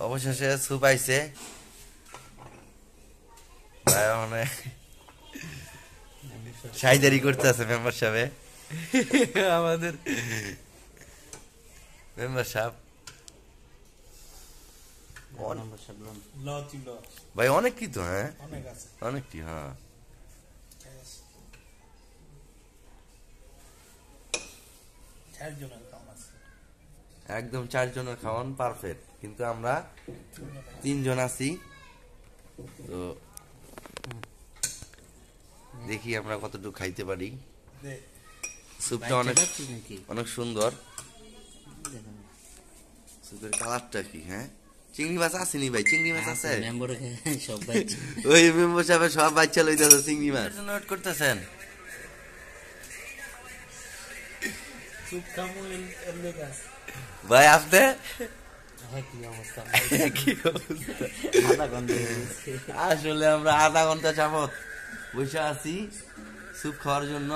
অবশেষে স্যুপ আইছে ভাই, মানে সাইদারি করতেছে মেম্বার সাহেবে আমাদের মেম্বার সাহেব ভাই অনেক কি তো, হ্যাঁ অনেক কি, হ্যাঁ একদম 4 জনের খাওয়ান পারফেক্ট, কিন্তু আমরা 3 জন আছি তো দেখি আমরা কতটুকু খাইতে পারি। স্যুপটা অনেক অনেক সুন্দর, স্যুপের কালারটা কি, হ্যাঁ চিংড়ি মাছ আসেনি ভাই, চিংড়ি মাছ আছে ওই মেম্বার সাহেবের সব বাচ্চা লইতেছে চিংড়ি মাছ নোট করতেছেন ভাই আপনি আসলে আমরা আধা ঘন্টা যাবত বসে আছি স্যুপ খাওয়ার জন্য।